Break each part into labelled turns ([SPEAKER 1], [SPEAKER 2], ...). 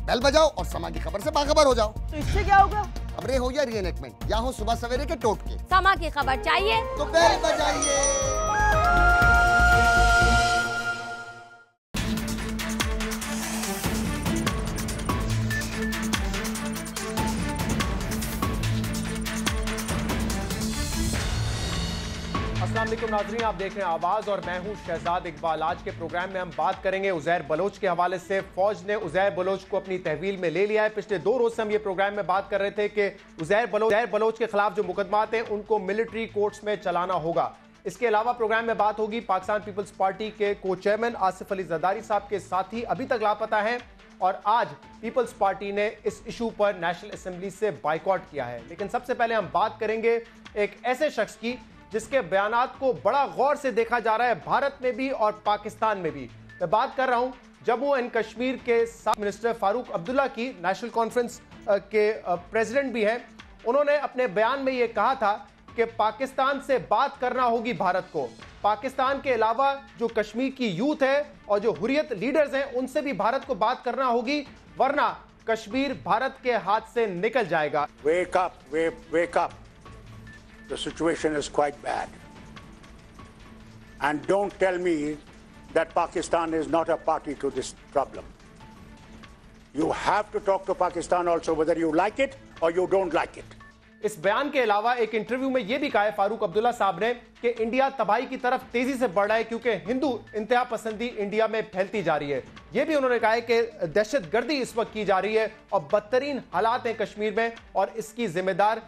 [SPEAKER 1] Bell बजाओ और समा की खबर से बाखबर हो जाओ।
[SPEAKER 2] तो इससे क्या होगा?
[SPEAKER 1] खबरें हो या रीएनएक्टमेंट या हो सुबह सवेरे के टोटके,
[SPEAKER 3] समा की खबर चाहिए
[SPEAKER 1] तो बेल बजाइए।
[SPEAKER 4] अस्सलाम वालेकुम नाज़रीन, आप देख रहे हैं आवाज और मैं हूं शहजाद इकबाल। आज के प्रोग्राम में हम बात करेंगे उज़ैर बलोच के हवाले से। फौज ने उज़ैर बलोच को अपनी तहवील में ले लिया है। पिछले 2 रोज से हम ये प्रोग्राम में बात कर रहे थे कि उज़ैर बलोच के खिलाफ जो मुकदमात हैं उनको मिलिट्री कोर्ट्स में चलाना होगा। इसके अलावा प्रोग्राम में बात होगी पाकिस्तान पीपल्स पार्टी के को चेयरमैन आसिफ अली जरदारी साहब के साथी अभी तक लापता हैं और आज पीपल्स पार्टी ने इस इशू पर नेशनल असेंबली से बाइकआउट किया है। लेकिन सबसे पहले हम बात करेंगे एक ऐसे शख्स की जिसके बयानात को बड़ा गौर से देखा जा रहा है भारत में भी और पाकिस्तान में भी। मैं बात कर रहा हूं जम्मू एंड कश्मीर के साबिक मिनिस्टर फारूक अब्दुल्ला की। नेशनल कॉन्फ्रेंस के प्रेसिडेंट भी हैं। उन्होंने अपने बयान में यह कहा था कि पाकिस्तान से बात करना होगी भारत को। पाकिस्तान के अलावा जो कश्मीर की यूथ है और जो हुर्रियत लीडर्स हैं उनसे भी भारत को बात करना होगी, वरना कश्मीर भारत के हाथ से निकल जाएगा।
[SPEAKER 5] Wake up, wake up. The situation is quite bad. And don't tell me that Pakistan is not a party to this problem. You have to talk to Pakistan also, whether you like it or you don't like it.
[SPEAKER 4] इस बयान के अलावा एक interview में यह भी कहा है फारूक अब्दुल्ला साहब ने कि इंडिया तबाही की तरफ तेजी से बढ़ रहा है क्योंकि हिंदू इंतहा पसंदी इंडिया में फैलती जा रही है। यह भी उन्होंने कहा है कि दहशतगर्दी इस वक्त की जा रही है और बदतरीन हालात हैं कश्मीर में और इसकी जिम्मेदार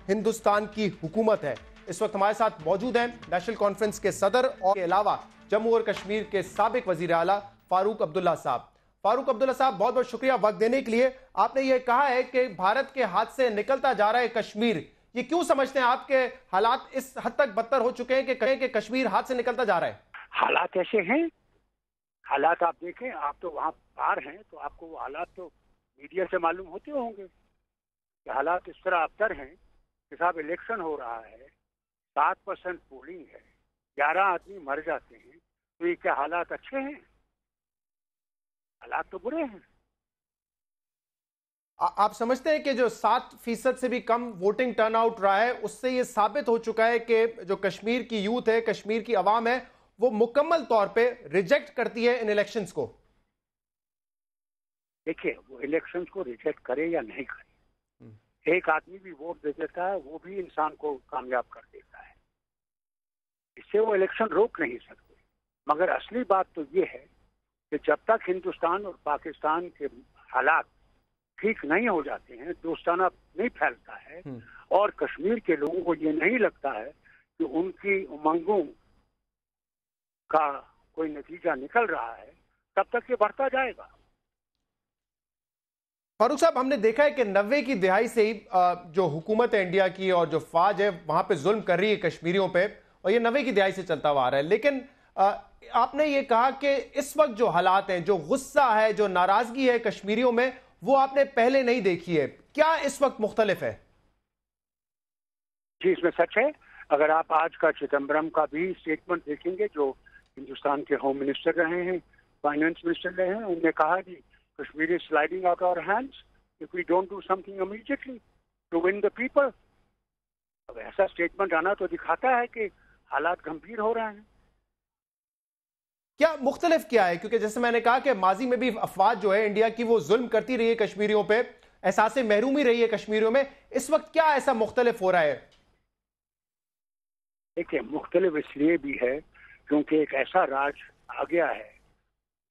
[SPEAKER 4] हिंदुस्तान की हुकूमत है। इस वक्त हमारे साथ मौजूद हैं नेशनल कॉन्फ्रेंस के सदर और के अलावा जम्मू और कश्मीर के साबिक वजीर आला फारूक अब्दुल्ला साहब। फारूक अब्दुल्ला साहब, बहुत बहुत शुक्रिया वक्त देने के लिए। आपने ये कहा है कि भारत के हाथ से निकलता जा रहा है कश्मीर, ये क्यों समझते हैं आपके हालात इस हद तक बदतर हो चुके हैं कि कहें कि कश्मीर हाथ से निकलता जा रहा है?
[SPEAKER 5] हालात ऐसे हैं, हालात आप देखें, आप तो वहाँ पार हैं तो आपको वो हालात तो मीडिया से मालूम होते होंगे कि हालात इस तरह अबतर हैं कि साहब इलेक्शन हो रहा है, 7% पोलिंग है, 11 आदमी मर जाते हैं, तो ये क्या हालात अच्छे हैं? हालात तो बुरे हैं।
[SPEAKER 4] आप समझते हैं कि जो 7% से भी कम वोटिंग टर्नआउट रहा है उससे ये साबित हो चुका है कि जो कश्मीर की यूथ है, कश्मीर की आवाम है, वो मुकम्मल तौर पे रिजेक्ट करती है इन इलेक्शंस को?
[SPEAKER 5] देखिए, वो इलेक्शंस को रिजेक्ट करे या नहीं करे, एक आदमी भी वोट दे देता है, वो भी इंसान को कामयाब कर देता है, इससे वो इलेक्शन रोक नहीं सकते। मगर असली बात तो ये है कि जब तक हिंदुस्तान और पाकिस्तान के हालात ठीक नहीं हो जाते हैं, दोस्ताना नहीं फैलता है और कश्मीर के लोगों को ये नहीं लगता है कि उनकी उमंगों का कोई नतीजा निकल रहा है, तब तक ये बढ़ता जाएगा।
[SPEAKER 4] फारूक साहब, हमने देखा है कि 90 की दिहाई से ही जो हुकूमत है इंडिया की और जो फौज है वहां पे जुल्म कर रही है कश्मीरियों पे, और ये 90 की दिहाई से चलता हुआ आ रहा है। लेकिन आपने ये कहा कि इस वक्त जो हालात हैं, जो गुस्सा है, जो नाराजगी है कश्मीरियों में, वो आपने पहले नहीं देखी है। क्या इस वक्त मुख्तलिफ है?
[SPEAKER 5] जी, इसमें सच है। अगर आप आज का चिदम्बरम का भी स्टेटमेंट देखेंगे, जो हिंदुस्तान के होम मिनिस्टर रहे हैं, फाइनेंस मिनिस्टर रहे हैं, उन्होंने कहा कि Kashmir is sliding out our hands if we don't do something immediately to win the people. अब ऐसा स्टेटमेंट आना तो दिखाता है कि हालात गंभीर हो रहे हैं।
[SPEAKER 4] क्या मुख्तलिफ क्या है? क्योंकि जैसे मैंने कहा कि माजी में भी अफवाज जो है इंडिया की वो जुल्म करती रही है कश्मीरियों पे, एहसास महरूमी रही है कश्मीरियों में। इस वक्त क्या ऐसा मुख्तलिफ हो रहा है?
[SPEAKER 5] देखिए, मुख्तलिफ इसलिए भी है क्योंकि एक ऐसा राज आ गया है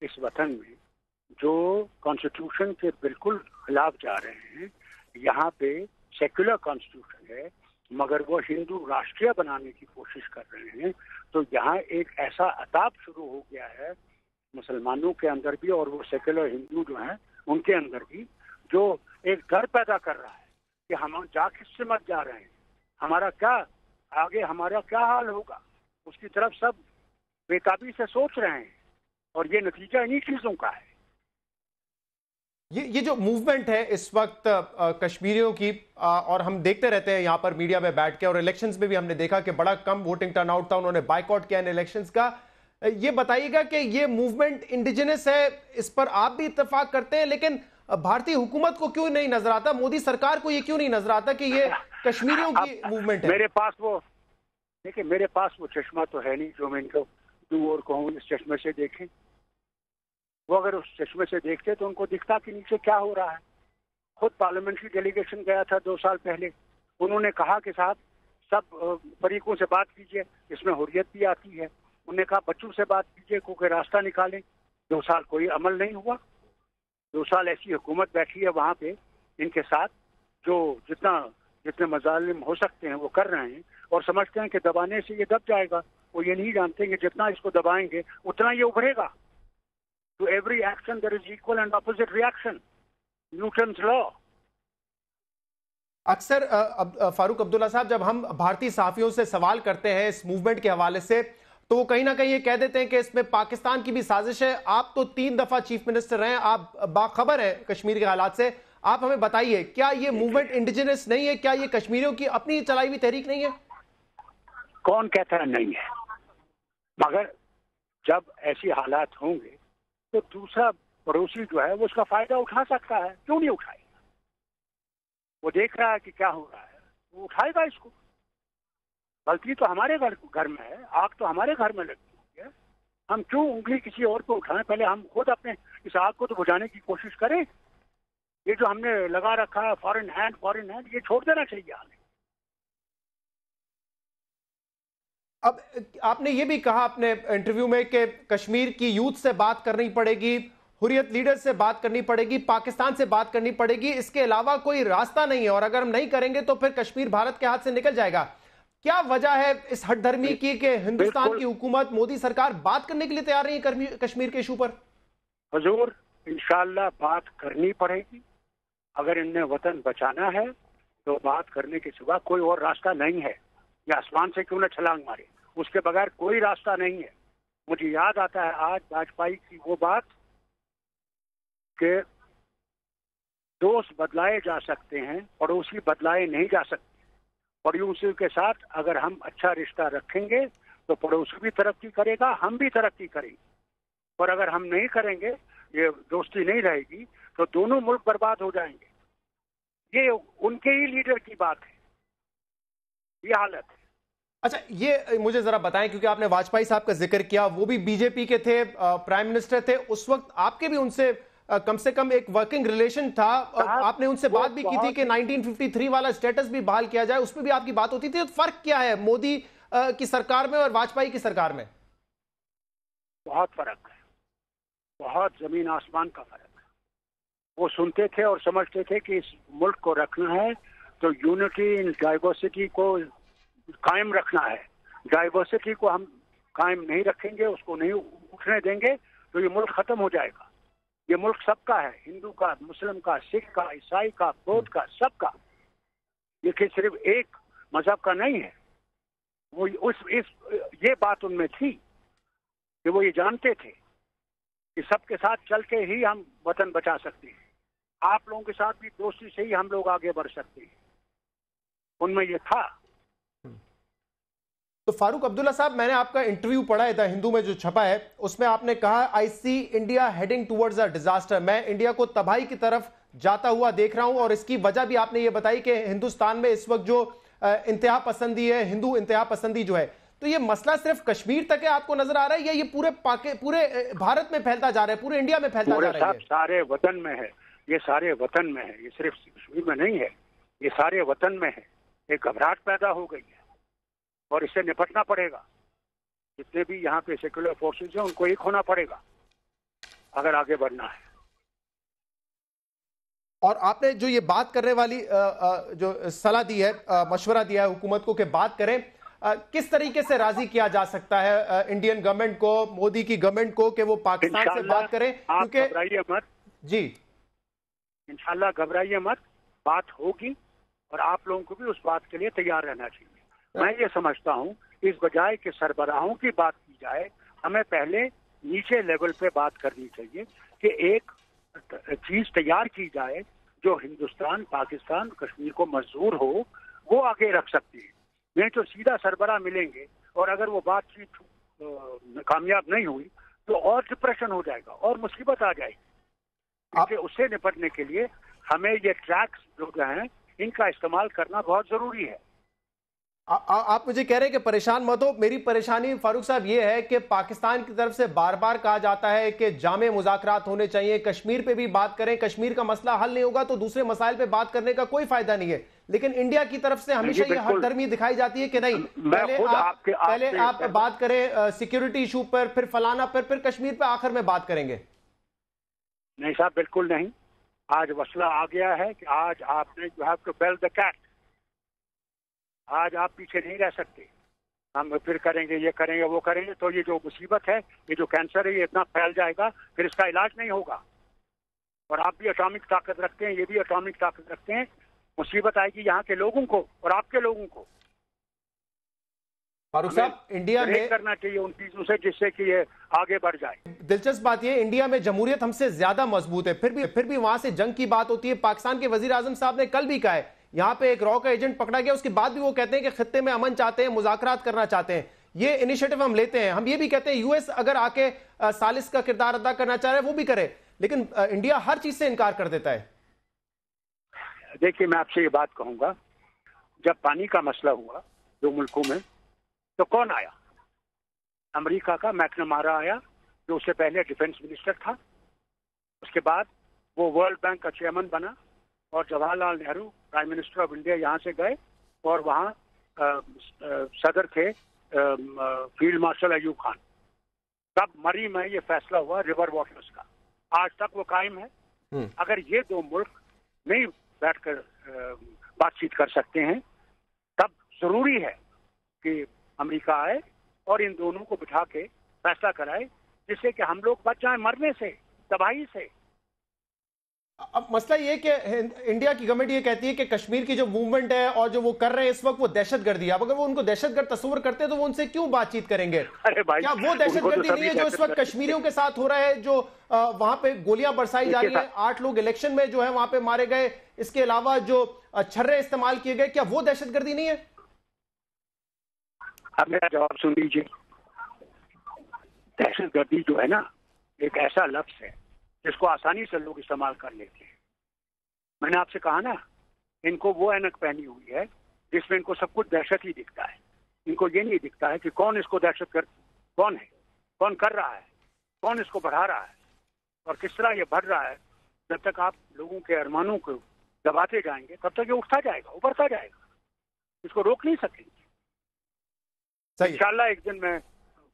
[SPEAKER 5] इस वतन में जो कॉन्स्टिट्यूशन के बिल्कुल खिलाफ जा रहे हैं। यहाँ पे सेक्युलर कॉन्स्टिट्यूशन है मगर वो हिंदू राष्ट्रीय बनाने की कोशिश कर रहे हैं। तो यहाँ एक ऐसा अताप शुरू हो गया है मुसलमानों के अंदर भी और वो सेक्युलर हिंदू जो हैं उनके अंदर भी, जो एक डर पैदा कर रहा है कि हम जा किससे मत जा रहे हैं, हमारा क्या आगे, हमारा क्या हाल होगा, उसकी तरफ सब बेताबी से सोच रहे हैं और ये नतीजा इन्हीं चीज़ों का है।
[SPEAKER 4] ये जो मूवमेंट है इस वक्त कश्मीरियों की, और हम देखते रहते हैं यहाँ पर मीडिया में बैठ के, और इलेक्शंस में भी हमने देखा कि बड़ा कम वोटिंग टर्नआउट था, उन्होंने बायकॉट किया इन इलेक्शंस का। ये बताइएगा कि ये मूवमेंट इंडिजिनस है, इस पर आप भी इत्तेफाक करते हैं, लेकिन भारतीय हुकूमत को क्यों नहीं नजर आता, मोदी सरकार को ये क्यों नहीं नजर आता कि ये कश्मीरियों की मूवमेंट है?
[SPEAKER 5] मेरे पास वो देखिए, मेरे पास वो चश्मा तो है नहीं जो मैं इनको दूं और कहूँ इस चश्मे से देखें। वो अगर उस चश्मे से देखते तो उनको दिखता कि नीचे क्या हो रहा है। खुद पार्लियामेंट्री डेलीगेशन गया था 2 साल पहले, उन्होंने कहा कि साहब सब फरीकों से बात कीजिए, इसमें हुर्रियत भी आती है। उन्होंने कहा बच्चों से बात कीजिए, कोई रास्ता निकालें। 2 साल कोई अमल नहीं हुआ। 2 साल ऐसी हुकूमत बैठी है वहाँ पे इनके साथ जो जितने मजालिम हो सकते हैं वो कर रहे हैं और समझते हैं कि दबाने से ये दब जाएगा। वो ये नहीं जानते कि जितना इसको दबाएंगे उतना ये उभरेगा। To every action there is equal and opposite reaction, Newton's law.
[SPEAKER 4] अक्सर फारूक अब्दुल्ला साहब, जब हम भारतीय सहाफियों से सवाल करते हैं इस मूवमेंट के हवाले से, तो वो कहीं ना कहीं ये कह देते हैं कि इसमें पाकिस्तान की भी साजिश है। आप तो 3 दफा चीफ मिनिस्टर हैं, आप बाखबर हैं कश्मीर के हालात से। आप हमें बताइए, क्या ये मूवमेंट इंडिजिनस नहीं है? क्या ये कश्मीरियों की अपनी चलाई हुई तहरीक नहीं है?
[SPEAKER 5] कौन कहता है नहीं है? मगर जब ऐसी हालात होंगे तो दूसरा पड़ोसी जो है वो उसका फायदा उठा सकता है। क्यों नहीं उठाएगा? वो देख रहा है कि क्या हो रहा है, वो उठाएगा इसको। गलती तो हमारे घर में है, आग तो हमारे घर में लगी है। हम क्यों उंगली किसी और को उठाएं? पहले हम खुद अपने इस आग को तो बुझाने की कोशिश करें। ये जो हमने लगा रखा है फॉरेन हैंड, ये छोड़ देना चाहिए हमें।
[SPEAKER 4] अब आपने ये भी कहा अपने इंटरव्यू में कि कश्मीर की यूथ से बात करनी पड़ेगी, हुर्रियत लीडर से बात करनी पड़ेगी, पाकिस्तान से बात करनी पड़ेगी, इसके अलावा कोई रास्ता नहीं है। और अगर हम नहीं करेंगे तो फिर कश्मीर भारत के हाथ से निकल जाएगा। क्या वजह है इस हठधर्मी की कि हिंदुस्तान की हुकूमत, मोदी सरकार बात करने के लिए तैयार नहीं है कश्मीर के इशू पर?
[SPEAKER 5] हुजूर, इंशाअल्लाह बात करनी पड़ेगी। अगर इन्हें वतन बचाना है तो बात करने के सिवा कोई और रास्ता नहीं है। ये आसमान से क्यों न छलांग मारे, उसके बगैर कोई रास्ता नहीं है। मुझे याद आता है आज वाजपेयी की वो बात कि दोस्त बदलाए जा सकते हैं, पड़ोसी बदलाए नहीं जा सकते। पड़ोसी के साथ अगर हम अच्छा रिश्ता रखेंगे तो पड़ोसी भी तरक्की करेगा, हम भी तरक्की करेंगे। और अगर हम नहीं करेंगे, ये दोस्ती नहीं रहेगी, तो दोनों मुल्क बर्बाद हो जाएंगे। ये उनके ही लीडर की बात है, ये हालत है।
[SPEAKER 4] अच्छा, ये मुझे जरा बताएं, क्योंकि आपने वाजपेयी साहब का जिक्र किया, वो भी बीजेपी के थे, प्राइम मिनिस्टर थे उस वक्त। आपके भी उनसे कम से कम एक वर्किंग रिलेशन था। आपने उनसे बात भी की थी कि 1953 वाला स्टेटस भी बहाल किया जाए, उसमें भी आपकी बात होती थी। तो फर्क क्या है मोदी की सरकार में और वाजपेयी की सरकार में?
[SPEAKER 5] बहुत फर्क है, बहुत जमीन आसमान का फर्क है। वो सुनते थे और समझते थे कि इस मुल्क को रखना है तो यूनिटी इन डाइवर्सिटी को कायम रखना है। डाइवर्सिटी को हम कायम नहीं रखेंगे, उसको नहीं उठने देंगे तो ये मुल्क खत्म हो जाएगा। ये मुल्क सबका है, हिंदू का, मुस्लिम का, सिख का, ईसाई का, बौद्ध का, सबका। ये कि सिर्फ एक मजहब का नहीं है। वो ये बात उनमें थी कि वो ये जानते थे कि सबके साथ चल के ही हम वतन बचा सकते हैं। आप लोगों के साथ भी दोस्ती से ही हम लोग आगे बढ़ सकते हैं, उनमें ये था।
[SPEAKER 4] तो फारूक अब्दुल्ला साहब, मैंने आपका इंटरव्यू पढ़ा है द हिंदू में जो छपा है, उसमें आपने कहा I see India heading towards a disaster. मैं इंडिया को तबाही की तरफ जाता हुआ देख रहा हूं। और इसकी वजह भी आपने ये बताई कि हिंदुस्तान में इस वक्त जो इंतहा पसंदी है, हिंदू इंतहा पसंदी जो है, तो ये मसला सिर्फ कश्मीर तक है आपको नजर आ रहा है, या ये पूरे भारत में फैलता जा रहा है, पूरे इंडिया में फैलता जा रहा है?
[SPEAKER 5] सारे वतन में है, ये सारे वतन में है, ये सिर्फ कश्मीर में नहीं है, ये सारे वतन में है। एक घबराहट पैदा हो गई है और इससे निपटना पड़ेगा। जितने भी यहाँ पे सेक्युलर फोर्सेस हैं उनको एक होना पड़ेगा अगर आगे बढ़ना है।
[SPEAKER 4] और आपने जो ये बात करने वाली जो सलाह दी है, मशवरा दिया है हुकूमत को कि बात करें, किस तरीके से राजी किया जा सकता है इंडियन गवर्नमेंट को, मोदी की गवर्नमेंट को, कि वो पाकिस्तान से बात करें? क्योंकि
[SPEAKER 5] घबराइए मत
[SPEAKER 4] जी,
[SPEAKER 5] इंशाल्लाह घबराइए मत, बात होगी और आप लोगों को भी उस बात के लिए तैयार रहना चाहिए। मैं ये समझता हूँ इस बजाय कि सरबराहों की बात की जाए, हमें पहले नीचे लेवल पे बात करनी चाहिए कि एक चीज तैयार की जाए जो हिंदुस्तान, पाकिस्तान, कश्मीर को मंजूर हो, वो आगे रख सकती है। नहीं तो सीधा सरबराह मिलेंगे और अगर वो बातचीत कामयाब नहीं हुई तो और डिप्रेशन हो जाएगा और मुसीबत आ जाएगी। इसलिए उससे निपटने के लिए हमें ये ट्रैक्स जो हैं इनका इस्तेमाल करना बहुत जरूरी है।
[SPEAKER 4] आप मुझे कह रहे हैं कि परेशान मत हो। मेरी परेशानी फारूक साहब ये है कि पाकिस्तान की तरफ से बार बार कहा जाता है कि जामे मुज़ाकरात होने चाहिए, कश्मीर पे भी बात करें, कश्मीर का मसला हल नहीं होगा तो दूसरे मसाइल पे बात करने का कोई फायदा नहीं है। लेकिन इंडिया की तरफ से हमेशा ये हरदर्मी दिखाई जाती है कि नहीं, पहले आप बात करें सिक्योरिटी इशू पर, फिर फलाना पर, फिर कश्मीर पर आखिर में बात करेंगे।
[SPEAKER 5] नहीं साहब, बिल्कुल नहीं। आज मसला आ गया है कि आज आपने you have to bell the cat. आज आप पीछे नहीं रह सकते। हम फिर करेंगे, ये करेंगे, वो करेंगे, तो ये जो मुसीबत है, ये जो कैंसर है, ये इतना फैल जाएगा फिर इसका इलाज नहीं होगा। और आप भी एटॉमिक ताकत रखते हैं, ये भी एटॉमिक ताकत रखते हैं। मुसीबत आएगी यहाँ के लोगों को और आपके लोगों को।
[SPEAKER 4] फारूक साहब, इंडिया में
[SPEAKER 5] करना चाहिए उन चीजों से जिससे कि ये आगे बढ़ जाए।
[SPEAKER 4] दिलचस्प बात ये, इंडिया में जमहूरियत हमसे ज्यादा मजबूत है, फिर भी वहां से जंग की बात होती है। पाकिस्तान के वजीर आजम साहब ने कल भी कहा है, यहाँ पे एक रॉ का एजेंट पकड़ा गया, उसके बाद भी वो कहते हैं कि खित्ते में अमन चाहते हैं, मुज़ाकरात करना चाहते हैं। ये इनिशिएटिव हम लेते हैं। हम ये भी कहते हैं यूएस अगर आके सालिस का किरदार अदा करना चाह रहे हैं वो भी करे, लेकिन इंडिया हर चीज से इनकार कर देता है।
[SPEAKER 5] देखिए, मैं आपसे ये बात कहूंगा, जब पानी का मसला हुआ दो मुल्कों में तो कौन आया? अमेरिका का मैकनमारा आया, जो उससे पहले डिफेंस मिनिस्टर था। उसके बाद वो वर्ल्ड बैंक का चेयरमैन बना और Jawaharlal Nehru prime minister of India यहाँ से गए और वहाँ सदर थे फील्ड मार्शल अयूब खान। तब मरी में ये फैसला हुआ रिवर वाटर्स का, आज तक वो कायम है। अगर ये दो मुल्क नहीं बैठकर बातचीत कर सकते हैं, तब जरूरी है कि अमेरिका आए और इन दोनों को बिठा के फैसला कराए, जिससे कि हम लोग बच जाएं मरने से, तबाही से।
[SPEAKER 4] अब मसला ये कि इंडिया की गवर्नमेंट ये कहती है कि कश्मीर की जो मूवमेंट है और जो वो कर रहे हैं इस वक्त वो दहशतगर्दी है। अब अगर वो उनको दहशतगर्द तस्वर करते हैं तो वो उनसे क्यों बातचीत करेंगे?
[SPEAKER 5] अरे भाई,
[SPEAKER 4] क्या वो दहशतगर्दी नहीं है जो इस वक्त कश्मीरियों के साथ हो रहा है, जो वहां पे गोलियां बरसाई जा रही है, 8 लोग इलेक्शन में जो है वहां पे मारे गए, इसके अलावा जो छर्रे इस्तेमाल किए गए, क्या वो दहशतगर्दी नहीं है?
[SPEAKER 5] अब मेरा जवाब सुन लीजिए। दहशतगर्दी जो है ना, एक ऐसा लफ्ज है जिसको आसानी से लोग इस्तेमाल कर लेते हैं। मैंने आपसे कहा ना, इनको वो ऐनक पहनी हुई है जिसमें इनको सब कुछ दहशत ही दिखता है। इनको ये नहीं दिखता है कि कौन इसको दहशतगर्द कौन है, कौन कर रहा है, कौन इसको बढ़ा रहा है और किस तरह ये बढ़ रहा है। जब तक आप लोगों के अरमानों को दबाते जाएंगे तब तक ये उठता जाएगा, उभरता जाएगा। इसको रोक नहीं सकेंगे। इंशाल्लाह एक दिन मैं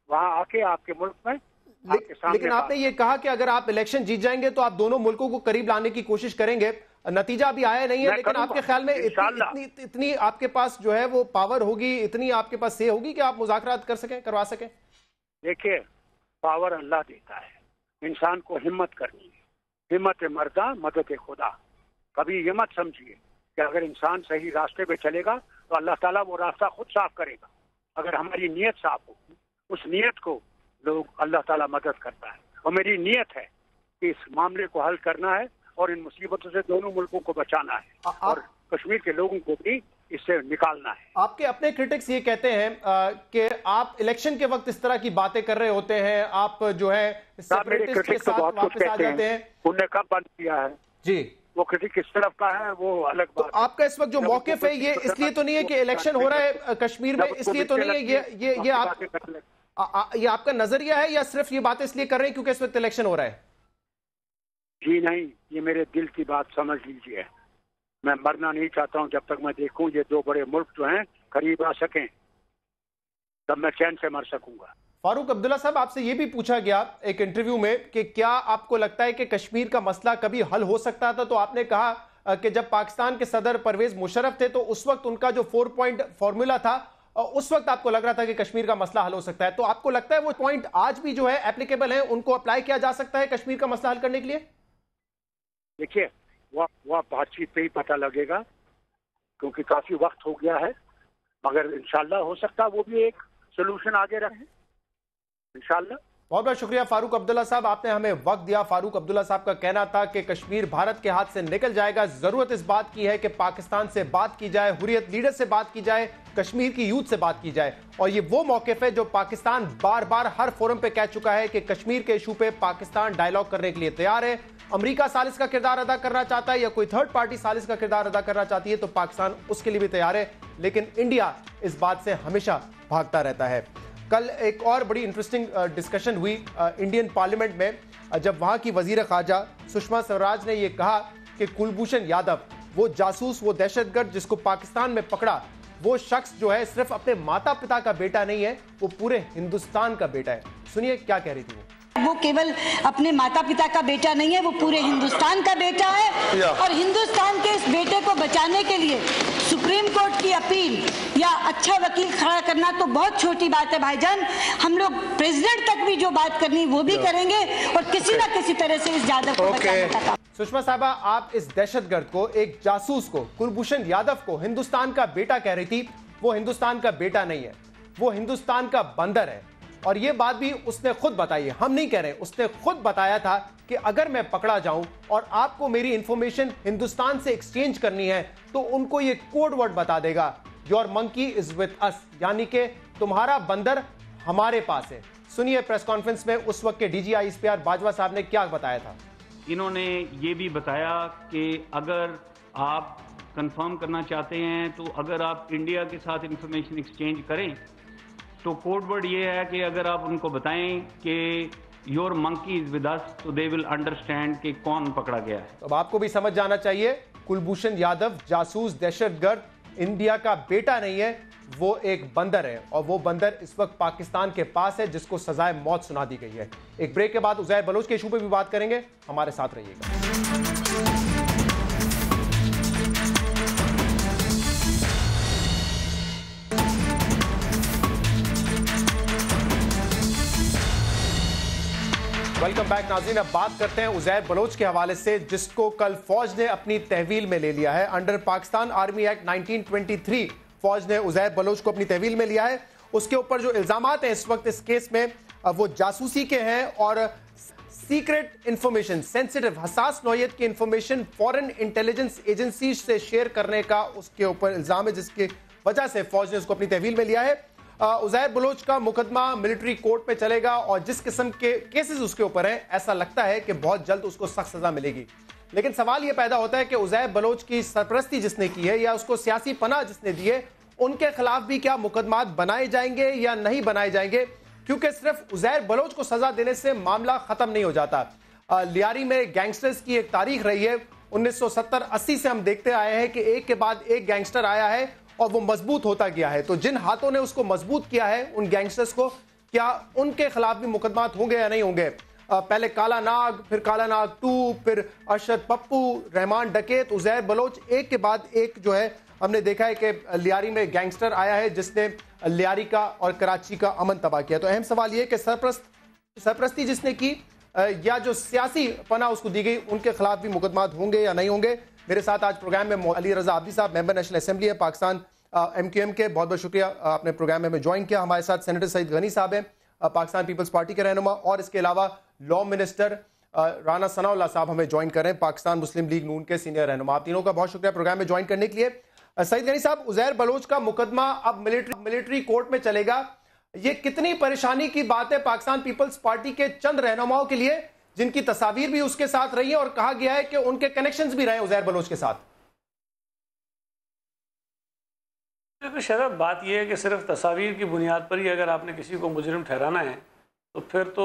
[SPEAKER 5] वहां आके आपके मुल्क में
[SPEAKER 4] लेकिन आपने ये कहा कि अगर आप इलेक्शन जीत जाएंगे तो आप दोनों मुल्कों को करीब लाने की कोशिश करेंगे। नतीजा अभी आया नहीं है, लेकिन आपके ख्याल में इतनी आपके पास जो है वो पावर होगी, इतनी आपके पास से होगी कि आप मुज़ाकरात कर सकें, करवा सकें?
[SPEAKER 5] देखिए, पावर अल्लाह देता है, इंसान को हिम्मत करनी है। हिम्मत मर्दा मदद खुदा। कभी ये मत समझिए कि अगर इंसान सही रास्ते पे चलेगा तो अल्लाह ताला वो रास्ता खुद साफ करेगा। अगर हमारी नीयत साफ होगी, उस नीयत को लोग अल्लाह ताला मदद करता है। और मेरी नीयत है कि इस मामले को हल करना है और इन मुसीबतों से दोनों मुल्कों को बचाना है और कश्मीर के लोगों को भी इससे निकालना है।
[SPEAKER 4] आपके अपने क्रिटिक्स ये कहते हैं कि आप इलेक्शन के वक्त इस तरह की बातें कर रहे होते हैं, आप जो है सेपरेटिस्ट के साथ वापस आ जाते हैं।
[SPEAKER 5] उन्होंने कब बंद किया है
[SPEAKER 4] जी?
[SPEAKER 5] वो क्रिटिक किस तरफ का है वो अलग बात।
[SPEAKER 4] तो आपका इस वक्त जो मौकिफ है ये इसलिए तो नहीं है कि इलेक्शन हो रहा है कश्मीर में, इसलिए तो नहीं है ये आपका नजरिया है, या सिर्फ ये बात इसलिए कर रहे हैं क्योंकि इस वक्त इलेक्शन हो रहा है?
[SPEAKER 5] जी नहीं, ये मेरे दिल की बात समझ लीजिए। मैं मरना नहीं चाहता हूं जब तक मैं देखूं ये दो बड़े मुल्क जो हैं करीब आ सकें, तब मैं चैन से मर सकूंगा।
[SPEAKER 4] फारूक अब्दुल्ला साहब, आपसे यह भी पूछा गया एक इंटरव्यू में कि क्या आपको लगता है कि कश्मीर का मसला कभी हल हो सकता था, तो आपने कहा कि जब पाकिस्तान के सदर परवेज मुशर्रफ थे तो उस वक्त उनका जो 4 पॉइंट फॉर्मूला था, उस वक्त आपको लग रहा था कि कश्मीर का मसला हल हो सकता है। तो आपको लगता है वो पॉइंट आज भी जो है एप्लीकेबल है, उनको अप्लाई किया जा सकता है कश्मीर का मसला हल करने के लिए?
[SPEAKER 5] देखिए, वह बातचीत पे ही पता लगेगा, क्योंकि काफी वक्त हो गया है। मगर इंशाल्लाह हो सकता है वो भी एक सोल्यूशन आगे रहे, इंशाल्लाह।
[SPEAKER 4] बहुत बहुत शुक्रिया फारूक अब्दुल्ला साहब, आपने हमें वक्त दिया। फारूक अब्दुल्ला साहब का कहना था कि कश्मीर भारत के हाथ से निकल जाएगा। जरूरत इस बात की है कि पाकिस्तान से बात की जाए, हुर्रियत लीडर से बात की जाए, कश्मीर की यूथ से बात की जाए। और ये वो मौक़िफ़ है जो पाकिस्तान बार बार हर फोरम पे कह चुका है कि कश्मीर के इशू पे पाकिस्तान डायलॉग करने के लिए तैयार है। अमेरिका सालिस का किरदार अदा करना चाहता है या कोई थर्ड पार्टी सालिस का किरदार अदा करना चाहती है तो पाकिस्तान उसके लिए भी तैयार है, लेकिन इंडिया इस बात से हमेशा भागता रहता है। कल एक और बड़ी इंटरेस्टिंग डिस्कशन हुई इंडियन पार्लियामेंट में, जब वहां की वजीर खारजा सुषमा स्वराज ने यह कहा कि कुलभूषण यादव वो जासूस, वो दहशतगर्द जिसको पाकिस्तान में पकड़ा, वो शख्स जो है सिर्फ अपने माता पिता का बेटा नहीं है, वो पूरे हिंदुस्तान का बेटा है। सुनिए क्या कह रही थी
[SPEAKER 2] वो केवल अपने माता पिता का बेटा नहीं है, वो पूरे हिंदुस्तान का बेटा है। और हिंदुस्तान के इस बेटे को बचाने के लिए सुप्रीम कोर्ट की अपील या अच्छा वकील खड़ा करना तो बहुत छोटी बात है भाईजान। हम लोग प्रेसिडेंट तक भी जो बात करनी वो भी करेंगे और किसी ना किसी तरह से इस यादव को बचाने का काम।
[SPEAKER 4] सुषमा साहबा, आप इस दहशतगर्द को, एक जासूस को, कुलभूषण यादव को हिंदुस्तान का बेटा कह रही थी। वो हिंदुस्तान का बेटा नहीं है, वो हिंदुस्तान का बंदर है। और ये बात भी उसने खुद बताई है, हम नहीं कह रहे, उसने खुद बताया था कि अगर मैं पकड़ा जाऊं और आपको मेरी इंफॉर्मेशन हिंदुस्तान से एक्सचेंज करनी है तो उनको ये कोड वर्ड बता देगा, your monkey is with us, यानी कि तुम्हारा बंदर हमारे पास है। सुनिए प्रेस कॉन्फ्रेंस में उस वक्त के डीजीआई ISPR बाजवा साहब ने क्या बताया था।
[SPEAKER 3] इन्होंने ये भी बताया कि अगर आप कंफर्म करना चाहते हैं तो अगर आप इंडिया के साथ इंफॉर्मेशन एक्सचेंज करें तो कोड वर्ड ये है कि अगर आप उनको बताएं कि your monkey is with us तो दे विल अंडरस्टैंड कि कौन पकड़ा गया है।
[SPEAKER 4] तो अब आपको भी समझ जाना चाहिए, कुलभूषण यादव जासूस दहशतगर्द इंडिया का बेटा नहीं है, वो एक बंदर है। और वो बंदर इस वक्त पाकिस्तान के पास है जिसको सजाए मौत सुना दी गई है। एक ब्रेक के बाद उज़ैर बलोच के इशू पे भी बात करेंगे, हमारे साथ रहिएगा। वेलकम बैक नाज़रीन। अब बात करते हैं उज़ैर बलोच के हवाले से, जिसको कल फौज ने अपनी तहवील में ले लिया है। अंडर पाकिस्तान आर्मी एक्ट 1923 फौज ने उज़ैर बलोच को अपनी तहवील में लिया है। उसके ऊपर जो इल्जामात हैं इस वक्त इस केस में वो जासूसी के हैं और सीक्रेट इंफॉर्मेशन, सेंसिटिव हसास नौयत की इंफॉर्मेशन फॉरेन इंटेलिजेंस एजेंसी से शेयर करने का उसके ऊपर इल्जाम है, जिसकी वजह से फौज ने उसको अपनी तहवील में लिया है। उज़ैर बलोच का मुकदमा मिलिट्री कोर्ट में चलेगा और जिस किस्म के केसेस उसके ऊपर हैं ऐसा लगता है कि बहुत जल्द उसको सख्त सजा मिलेगी। लेकिन सवाल यह पैदा होता है कि उज़ैर बलोच की सरपरस्ती जिसने की है या उसको सियासी पनाह जिसने दी है, उनके खिलाफ भी क्या मुकदमात बनाए जाएंगे या नहीं बनाए जाएंगे, क्योंकि सिर्फ उज़ैर बलोच को सजा देने से मामला खत्म नहीं हो जाता। लियारी में गैंगस्टर्स की एक तारीख रही है, 1970-80 से हम देखते आए हैं कि एक के बाद एक गैंगस्टर आया है और वो मजबूत होता गया है। तो जिन हाथों ने उसको मजबूत किया है उन गैंगस्टर्स को, क्या उनके खिलाफ भी मुकदमात होंगे या नहीं होंगे? पहले काला नाग, फिर काला नाग 2, फिर अरशद पप्पू, रहमान डकैत, उज़ैर बलोच, एक के बाद एक जो है हमने देखा है कि लियारी में गैंगस्टर आया है जिसने लियारी का और कराची का अमन तबाह किया। तो अहम सवाल ये कि सरपरस्ती जिसने की या जो सियासी पनाह उसको दी गई, उनके खिलाफ भी मुकदमात होंगे या नहीं होंगे? मेरे साथ आज प्रोग्राम में अली रजा आबदी साहब, मेंबर नेशनल असेंबली है पाकिस्तान MQM के, बहुत बहुत शुक्रिया आपने प्रोग्राम में हमें ज्वाइन किया। हमारे साथ सेनेटर सईद गनी साहब हैं, पाकिस्तान पीपल्स पार्टी के रहनुमा, और इसके अलावा लॉ मिनिस्टर राना सनाउल्लाह साहब हमें ज्वाइन कर रहे हैं, पाकिस्तान मुस्लिम लीग नून के सीनियर रहनुमा। आप तीनों का बहुत शुक्रिया प्रोग्राम में ज्वाइन करने के लिए। सईद गनी साहब, उज़ैर बलोच का मुकदमा अब मिलिट्री कोर्ट में चलेगा, ये कितनी परेशानी की बात है पाकिस्तान पीपल्स पार्टी के चंद रहनुमाओं के लिए जिनकी तस्वीर भी उसके साथ रही है और कहा गया है कि उनके कनेक्शंस भी रहे उज़ैर बलोच के साथ?
[SPEAKER 6] देखो शरफ, बात यह है कि सिर्फ तस्वीर की बुनियाद पर ही अगर आपने किसी को मुजरिम ठहराना है तो फिर तो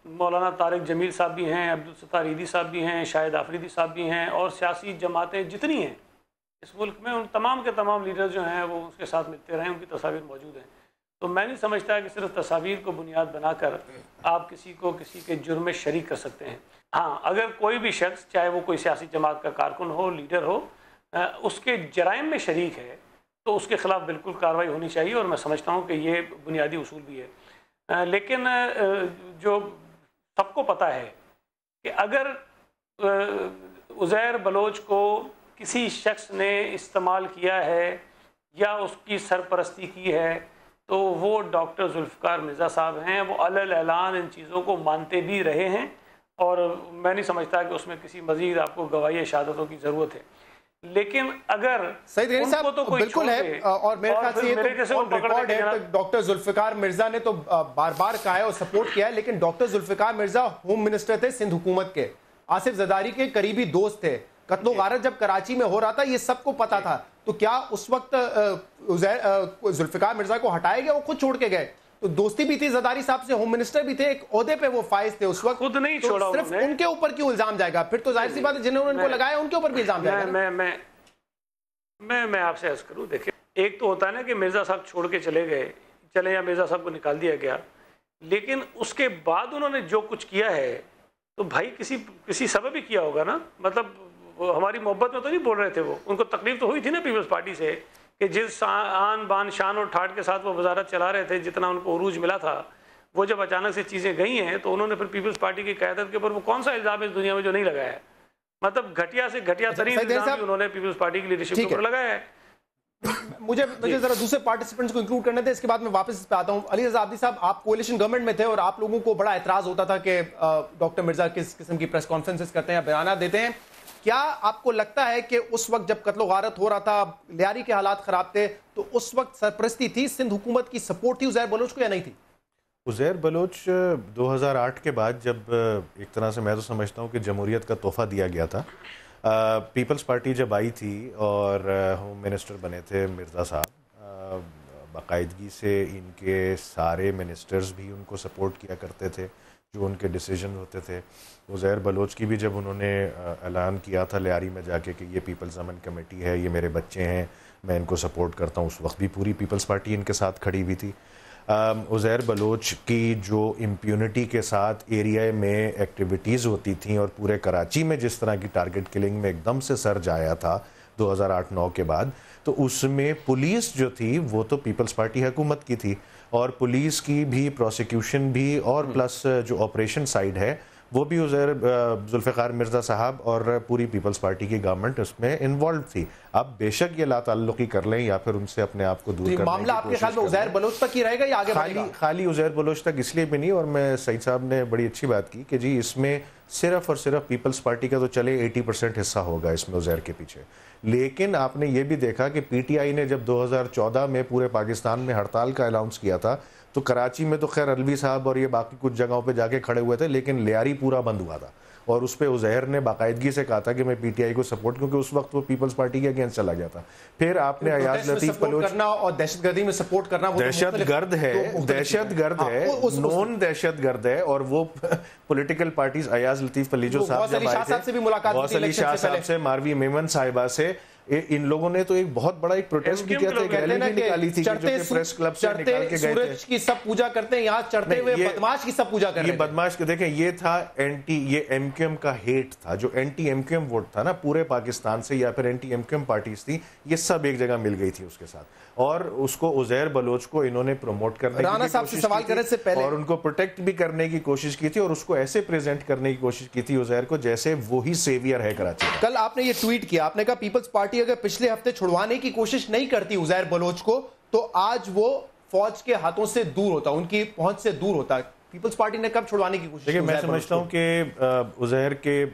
[SPEAKER 6] मौलाना तारिक जमील साहब भी हैं, अब्दुल सत्तार ईदी साहब भी हैं, शाहिद आफरीदी साहब भी हैं, और सियासी जमातें जितनी हैं इस मुल्क में उन तमाम के तमाम लीडर जो हैं वो उसके साथ मिलते रहे, उनकी तस्वीर मौजूद हैं। तो मैं नहीं समझता कि सिर्फ तस्वीर को बुनियाद बनाकर आप किसी को किसी के जुर्म में शरीक कर सकते हैं। हाँ, अगर कोई भी शख्स, चाहे वो कोई सियासी जमात का कारकुन हो, लीडर हो, उसके जराइम में शरीक है तो उसके ख़िलाफ़ बिल्कुल कार्रवाई होनी चाहिए, और मैं समझता हूँ कि ये बुनियादी उसूल भी है। लेकिन जो सबको पता है कि अगर उज़ैर बलोच को किसी शख्स ने इस्तेमाल किया है या उसकी सरपरस्ती की है तो वो डॉक्टर जुल्फ़िकार मिर्ज़ा साहब हैं। वो अलल ऐलान इन चीज़ों को मानते भी रहे हैं और मैं नहीं समझता कि उसमें किसी मज़ीद आपको गवाही शहादतों की ज़रूरत है। लेकिन अगर
[SPEAKER 4] उनको तो कोई बिल्कुल है और मेरे ख्याल से ये तो रिकॉर्ड है, डॉक्टर जुल्फ़िकार मिर्जा ने तो बार बार कहा है और सपोर्ट किया है, लेकिन doctor Zulfikar Mirza home minister थे सिंध हुकूमत के, आसिफ जरदारी के करीबी दोस्त थे। कत्लो गारत जब कराची में हो रहा था ये सबको पता था, तो क्या उस वक्त जुल्फ़िकार मिर्जा को हटाया गया? वो खुद छोड़ के गए, तो दोस्ती भी थी जरदारी साहब से, होम मिनिस्टर भी थे, एक ओहदे पे वो फाइज थे उस वक्त,
[SPEAKER 6] खुद नहीं
[SPEAKER 4] तो
[SPEAKER 6] छोड़ा
[SPEAKER 4] सिर्फ उनके ऊपर क्यों इल्जाम जाएगा? फिर तो जाहिर सी बात है जिन्होंने उनको लगाया उनके ऊपर भी इल्जाम जाएगा।
[SPEAKER 6] मैं आपसे अर्ज करूं, देखिए एक तो होता है ना कि मिर्जा साहब छोड़ के चले या मिर्जा साहब को निकाल दिया गया, लेकिन उसके बाद उन्होंने जो कुछ किया है तो भाई किसी सबब ही किया होगा ना। मतलब हमारी मोहब्बत में तो नहीं बोल रहे थे, वो उनको तकलीफ तो हुई थी ना पीपल्स पार्टी से कि जिस आन बान शान और ठाट के साथ वो वजारत चला रहे थे, जितना उनको उरूज मिला था, वो जब अचानक से चीज़ें गई हैं तो उन्होंने फिर पीपल्स पार्टी की क़यादत के ऊपर वो कौन सा इल्ज़ाम इस दुनिया में जो नहीं लगाया है? मतलब घटिया से घटिया तरीन इल्ज़ाम उन्होंने पीपल्स पार्टी की लीडरशिप के ऊपर लगाया है।
[SPEAKER 4] मुझे जरा दूसरे पार्टिसिपेंट्स को इंक्लूड करने थे, इसके बाद मैं वापस इस पे आता हूं। अली रज़ा आब्दी साहब, आप कोalition गवर्नमेंट में थे और आप लोगों को बड़ा एतराज होता था कि डॉक्टर मिर्जा किस किस्म की प्रेस कॉन्फ्रेंसेस करते हैं या बयान देते हैं। क्या आपको लगता है कि उस वक्त जब कत्लो गारत हो रहा था, लियारी के हालात खराब थे, तो उस वक्त सरपरस्ती थी, सिंध हुकूमत की सपोर्ट थी उज़ैर बलोच को या नहीं थी?
[SPEAKER 7] उज़ैर बलोच 2008 के बाद जब एक तरह से मैं तो समझता हूँ कि जमहूरियत का तोहफा दिया गया था, पीपल्स पार्टी जब आई थी और होम मिनिस्टर बने थे मिर्ज़ा साहब, बाकायदगी से इनके सारे मिनिस्टर्स भी उनको सपोर्ट किया करते थे जो उनके डिसीजन होते थे। उज़ैर बलोच की भी जब उन्होंने ऐलान किया था लियारी में जाके कि ये पीपल्स अमन कमेटी है, ये मेरे बच्चे हैं, मैं इनको सपोर्ट करता हूँ, उस वक्त भी पूरी पीपल्स पार्टी इनके साथ खड़ी हुई थी। उज़ैर बलोच की जो इम्प्यूनिटी के साथ एरिया में एक्टिविटीज़ होती थी और पूरे कराची में जिस तरह की टारगेट किलिंग में एकदम से सर्ज आया था 2008-9 के बाद, तो उसमें पुलिस जो थी वो तो पीपल्स पार्टी हुकूमत की थी और पुलिस की भी प्रोसिक्यूशन भी और प्लस जो ऑपरेशन साइड है वो भी उज़ैर जुल्फ़िकार मिर्ज़ा साहब और पूरी पीपल्स पार्टी की गवर्नमेंट उसमें इन्वॉल्व थी। अब बेशक ये लाताल्लुकी कर लें या फिर उनसे अपने आप को दूर करने की
[SPEAKER 4] मामला आपके ख्याल में उज़ैर बलोच तक ही रहेगा या आगे बढ़ेगा?
[SPEAKER 7] खाली उज़ैर बलोच तक इसलिए भी नहीं, और मैं सईद साहब ने बड़ी अच्छी बात की कि जी इसमें सिर्फ और सिर्फ पीपल्स पार्टी का तो चले 80% हिस्सा होगा इसमें उज़ैर के पीछे, लेकिन आपने ये भी देखा कि पीटीआई ने जब 2014 में पूरे पाकिस्तान में हड़ताल का अनाउंस किया था तो कराची में तो खैर अलवी साहब और ये बाकी कुछ जगहों पे जाके खड़े हुए थे, लेकिन लियारी पूरा बंद हुआ था और उस पर उज़ैर ने बाकायदगी से कहा था कि मैं पीटीआई को सपोर्ट, क्योंकि उस वक्त वो पीपल्स पार्टी के अगेंस्ट चला गया था। फिर आपने अयाज लतीफ़ बलोच
[SPEAKER 4] करना और दहशतगर्दी में सपोर्ट करना,
[SPEAKER 7] दहशतगर्द है, नॉन दहशतगर्द है, और वो पॉलिटिकल पार्टीज अयाज लतीफ़ अली जो साहब जब आए थे, गौस अली शाह साहब से, मारवी मेमन साहिबा से, इन लोगों ने तो एक बहुत बड़ा एक प्रोटेस्ट भी किया था, एक रैली भी निकाली थी जो कि प्रेस क्लब से निकाल के गए थे।
[SPEAKER 4] की सब पूजा करते हैं, यहाँ चढ़ते हुए बदमाश की सब पूजा कर रहे हैं।
[SPEAKER 7] ये बदमाश के देखें, ये था ये एमक्यूएम का हेट था, जो एंटी एमक्यूएम वोट था ना पूरे पाकिस्तान से, या फिर एंटी एमक्यूएम पार्टीज थी, ये सब एक जगह मिल गई थी उसके साथ, और उसको उज़ैर बलोच को इन्होंने प्रमोट करने
[SPEAKER 4] राना साहब से सवाल करने से पहले
[SPEAKER 7] और उनको प्रोटेक्ट भी करने की कोशिश की थी और उसको ऐसे प्रेजेंट करने की कोशिश की थी उज़ैर को जैसे वो ही सेवियर है कराची का।
[SPEAKER 4] कल आपने ये ट्वीट किया, आपने कहा पीपल्स पार्टी अगर पिछले हफ्ते छुड़वाने की कोशिश नहीं करती उज़ैर बलोच को तो आज वो फौज के हाथों से दूर होता, उनकी पहुंच से दूर होता। पीपल्स पार्टी ने कब छुड़वाने की कोशिश की?
[SPEAKER 7] मैं समझता हूं कि उज़ैर के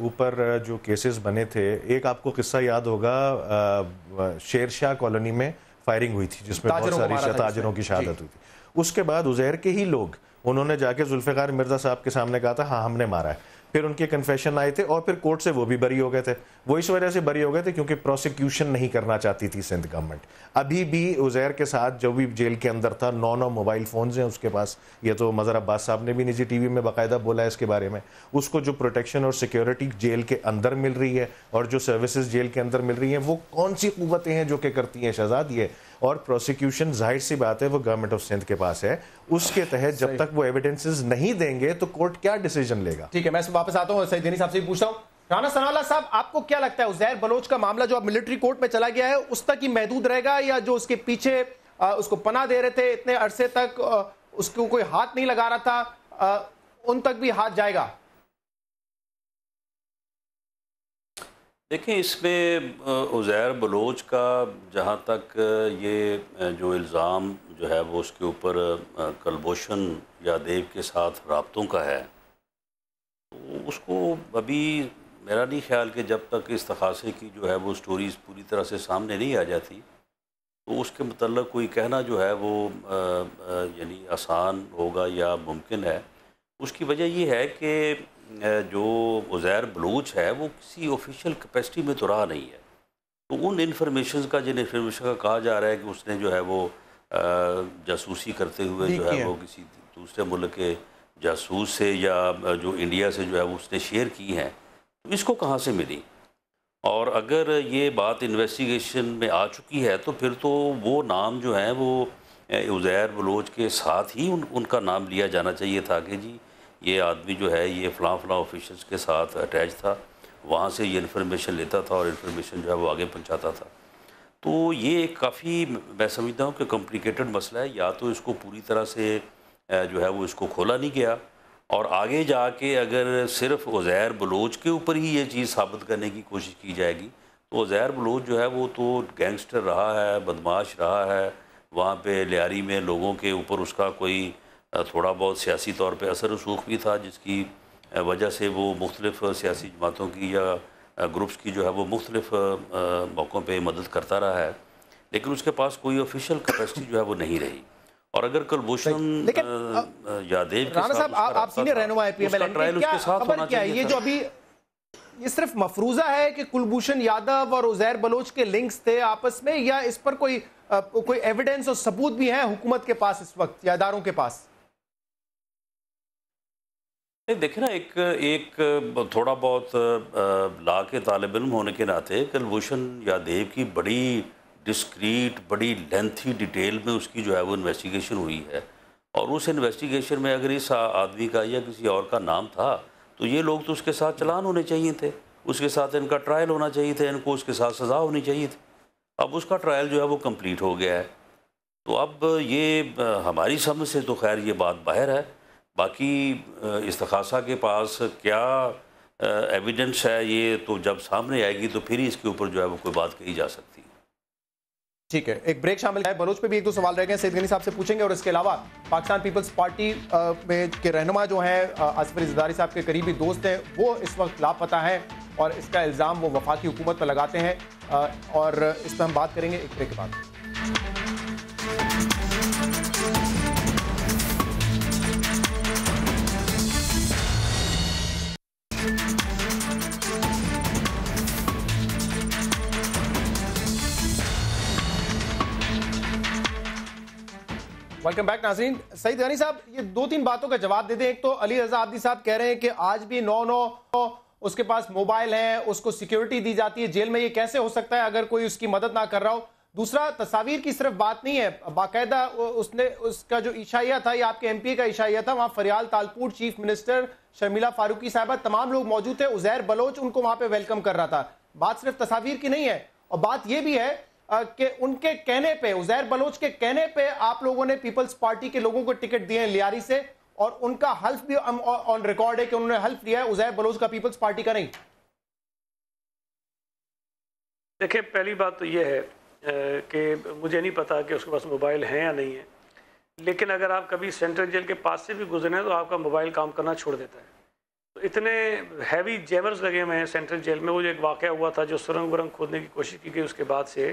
[SPEAKER 7] ऊपर जो केसेस बने थे, एक आपको किस्सा याद होगा, शेरशाह कॉलोनी में फायरिंग हुई थी जिसमें बहुत सारी ताजरों की शहादत हुई थी। उसके बाद उज़ैर के ही लोग उन्होंने जाके जुल्फ़िकार मिर्ज़ा साहब के सामने कहा था हाँ हमने मारा है, फिर उनके कन्फेशन आए थे और फिर कोर्ट से वो भी बरी हो गए थे। वो इस वजह से बरी हो गए थे क्योंकि प्रोसिक्यूशन नहीं करना चाहती थी सिंध गवर्नमेंट। अभी भी उज़ैर के साथ जो भी जेल के अंदर था 9 मोबाइल फ़ोन्स हैं उसके पास, ये तो मज़हर अब्बास साहब ने भी निजी टीवी में बाकायदा बोला है इसके बारे में। उसको जो प्रोटेक्शन और सिक्योरिटी जेल के अंदर मिल रही है और जो सर्विसेज जेल के अंदर मिल रही हैं वो कौन सी क़ुव्वतें हैं जो कि करती हैं शहजाद ये, और प्रोसिक्यूशन जाहिर सी बात है वो गवर्नमेंट ऑफ सिंध के पास है, उसके तहत जब तक वो एविडेंसेस नहीं देंगे तो कोर्ट क्या डिसीजन लेगा।
[SPEAKER 4] ठीक है, मैं वापस आता हूं सईद साहब से पूछता हूं। राना सनाउल्लाह साहब, आपको क्या लगता है उज़ैर बलोच का मामला जो अब मिलिट्री कोर्ट में चला गया है उस तक ही महदूद रहेगा, या जो उसके पीछे उसको पनाह दे रहे थे इतने अरसे तक, उसको कोई हाथ नहीं लगा रहा था, उन तक भी हाथ जाएगा?
[SPEAKER 8] देखिए, इसमें उज़ैर बलोच का जहाँ तक ये जो इल्ज़ाम जो है वो उसके ऊपर कुलभूषण यादव के साथ राब्तों का है, तो उसको अभी मेरा नहीं ख्याल कि जब तक इस्तखासे की जो है वो स्टोरीज़ पूरी तरह से सामने नहीं आ जाती तो उसके मतलब कोई कहना जो है वो यानी आसान होगा या मुमकिन है। उसकी वजह ये है कि जो उज़ैर बलूच है वो किसी ऑफिशियल कैपेसिटी में तो रहा नहीं है, तो उन इन्फॉर्मेशन का जिन इन्फॉर्मेशन का कहा जा रहा है कि उसने जो है वो जासूसी करते हुए जो है वो किसी दूसरे मुल्क के जासूस से या जो इंडिया से जो है वो उसने शेयर की हैं, तो इसको कहाँ से मिली? और अगर ये बात इन्वेस्टिगेशन में आ चुकी है तो फिर तो वो नाम जो है वो उज़ैर बलोच के साथ ही उनका नाम लिया जाना चाहिए था कि जी ये आदमी जो है ये फ़लाँ फ़लाँ ऑफिशल्स के साथ अटैच था, वहाँ से ये इन्फॉर्मेशन लेता था और इन्फॉर्मेशन जो है वो आगे पहुँचाता था। तो ये काफ़ी मैं समझता हूँ कि कॉम्प्लिकेटेड मसला है। या तो इसको पूरी तरह से जो है वो इसको खोला नहीं गया, और आगे जाके अगर सिर्फ उज़ैर बलोच के ऊपर ही ये चीज़ साबित करने की कोशिश की जाएगी तो उज़ैर बलोच जो है वो तो गैंगस्टर रहा है, बदमाश रहा है, वहाँ पे लियारी में लोगों के ऊपर उसका कोई थोड़ा बहुत सियासी तौर पे असर रसूख भी था, जिसकी वजह से वो मुख्तलिफ़ सियासी जमातों की या ग्रुप्स की जो है वो मुख्तलिफ़ मौक़ों पे मदद करता रहा है, लेकिन उसके पास कोई ऑफिशियल कैपेसिटी जो है वो नहीं रही। और अगर कुलभूषण यादव
[SPEAKER 4] राणा साहब आप सीनियर रहनुमा है पीएमएल, क्या खबर क्या है ये जो अभी ये सिर्फ मफरूजा है कि कुलभूषण यादव और उज़ैर बलोच के लिंक्स थे आपस में, या इस पर कोई एविडेंस और सबूत भी है हुकूमत के पास इस वक्त या इदारों के पास?
[SPEAKER 8] देखे ना, एक थोड़ा बहुत ला के तालिब इल्म होने के नाते कुलभूषण यादव की बड़ी डिस्क्रीट, बड़ी लेंथी डिटेल में उसकी जो है वो इन्वेस्टिगेशन हुई है, और उस इन्वेस्टिगेशन में अगर इस आदमी का या किसी और का नाम था तो ये लोग तो उसके साथ चलान होने चाहिए थे, उसके साथ इनका ट्रायल होना चाहिए था, इनको उसके साथ सज़ा होनी चाहिए थी। अब उसका ट्रायल जो है वो कंप्लीट हो गया है, तो अब ये हमारी समझ से तो खैर ये बात बाहर है। बाकी इस्तखासा के पास क्या एविडेंस है ये तो जब सामने आएगी तो फिर ही इसके ऊपर जो है वो कोई बात कही जा सकती है।
[SPEAKER 4] ठीक है, एक ब्रेक शामिल है। बलोच पे भी एक दो सवाल रह गए, सईद गनी साहब से पूछेंगे, और इसके अलावा पाकिस्तान पीपल्स पार्टी में के रहनुमा जो हैं आसिफ अली ज़रदारी साहब के करीबी दोस्त हैं, वो इस वक्त लापता हैं और इसका इल्ज़ाम वो वफाकी हुकूमत पर लगाते हैं, और इस पर हम बात करेंगे एक ब्रेक के बाद। वेलकम बैक नाज़रीन। सईद गनी साहब, ये दो तीन बातों का जवाब दे दें। एक तो अली रजा आब्दी साहब कह रहे हैं कि आज भी 9 उसके पास मोबाइल है, उसको सिक्योरिटी दी जाती है जेल में, ये कैसे हो सकता है अगर कोई उसकी मदद ना कर रहा हो? दूसरा, तस्वीर की सिर्फ बात नहीं है, बाकायदा उसने उसका जो इशाइया था, ये आपके एमपी का इशाइया था, वहां फरियाल तालपुर चीफ मिनिस्टर शर्मिला फारूकी साहबा तमाम लोग मौजूद थे, उज़ैर बलोच उनको वहां पे वेलकम कर रहा था। बात सिर्फ तस्वीर की नहीं है, और बात यह भी है कि उनके कहने पे, उज़ैर बलोच के कहने पे आप लोगों ने पीपल्स पार्टी के लोगों को टिकट दिए हैं लियारी से, और उनका हल्फ भी ऑन रिकॉर्ड है कि उन्होंने हल्फ लिया है उज़ैर बलोच का, पीपल्स पार्टी का नहीं।
[SPEAKER 6] देखिए, पहली बात तो यह है कि मुझे नहीं पता कि उसके पास मोबाइल है या नहीं है, लेकिन अगर आप कभी सेंट्रल जेल के पास से भी गुजरे तो आपका मोबाइल काम करना छोड़ देता है। तो इतने हैवी जैमर्स लगे हुए हैं सेंट्रल जेल में। वो जो एक वाक़या हुआ था, जो सुरंग वरंग खोदने की कोशिश की गई उसके बाद से,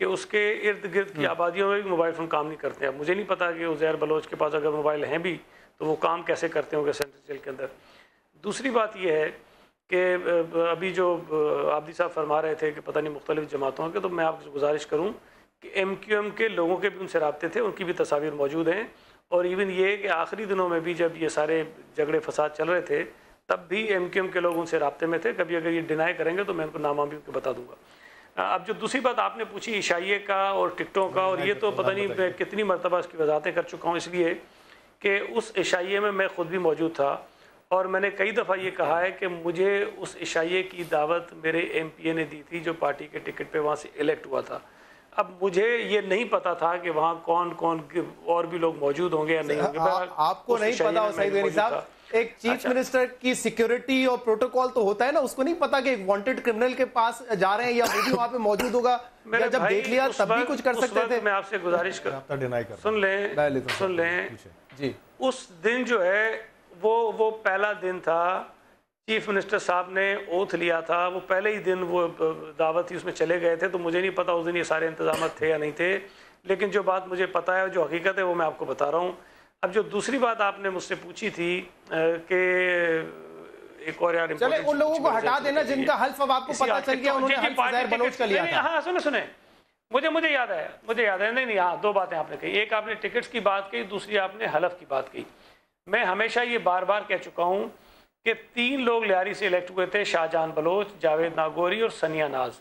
[SPEAKER 6] कि उसके इर्द गिर्द की आबादियों में भी मोबाइल फ़ोन काम नहीं करते हैं। मुझे नहीं पता कि उज़ैर बलोच के पास अगर मोबाइल हैं भी तो वो काम कैसे करते होंगे सेंट्रल जेल के अंदर। दूसरी बात यह है कि अभी जो आब्दी साहब फरमा रहे थे कि पता नहीं मुख्तलिफ जमातों के, तो मैं आपसे गुजारिश करूँ कि MQM के लोगों के भी उनसे रब्ते थे, उनकी भी तस्वीर मौजूद हैं। और इवन ये कि आखिरी दिनों में भी जब ये सारे झगड़े फसाद चल रहे थे तब भी MQM के लोग उनसे रब्ते में थे। कभी अगर ये डिनाई करेंगे तो मैं उनको नामा भी उनको बता दूंगा। अब जो दूसरी बात आपने पूछी इशाइये का और टिकटों का, और ये तो पता नहीं मैं कितनी मरतबा इसकी वजाहतें कर चुका हूँ, इसलिए कि उस इशाइये में मैं ख़ुद भी मौजूद था और मैंने कई दफ़ा ये कहा है कि मुझे उस इशाइये की दावत मेरे MPA ने दी थी जो पार्टी के टिकट पे वहाँ से इलेक्ट हुआ था। अब मुझे ये नहीं पता था कि वहाँ कौन कौन और भी लोग मौजूद होंगे या नहीं होंगे।
[SPEAKER 4] आपको नहीं पता हो सईद गनी साहब, एक चीफ मिनिस्टर की सिक्योरिटी और प्रोटोकॉल तो होता है ना, उसको नहीं पता कि एक वांटेड क्रिमिनल के पास जा रहे हैं या वो भी वहां पे मौजूद होगा, या जब देख लिया तब भी कुछ कर सकते थे।
[SPEAKER 6] मैं आपसे गुजारिश कर सुन लें
[SPEAKER 4] जी,
[SPEAKER 6] उस दिन जो है वो पहला दिन था, चीफ मिनिस्टर साहब ने ओथ लिया था, वो पहले ही दिन वो दावत थी उसमें चले गए थे, तो मुझे नहीं पता उस दिन ये सारे इंतजाम थे या नहीं थे, लेकिन जो बात मुझे पता है, जो हकीकत है, वो मैं आपको बता रहा हूँ। अब जो दूसरी बात आपने मुझसे पूछी थी कि एक और यार
[SPEAKER 4] चले उन लोगों को हटा देना जिनका हल्फ अब आपको पता चल गया, उन्होंने हल्फ उज़ैर बलोच का लिया था।
[SPEAKER 6] हाँ सुने मुझे याद है नहीं हाँ, दो बातें आपने कही, एक आपने टिकट्स की बात कही, दूसरी आपने हलफ की बात कही। मैं हमेशा ये बार बार कह चुका हूँ कि 3 लोग लियारी से इलेक्ट हुए थे, शाहजहान बलोच, जावेद नागौरी और सनिया नाज।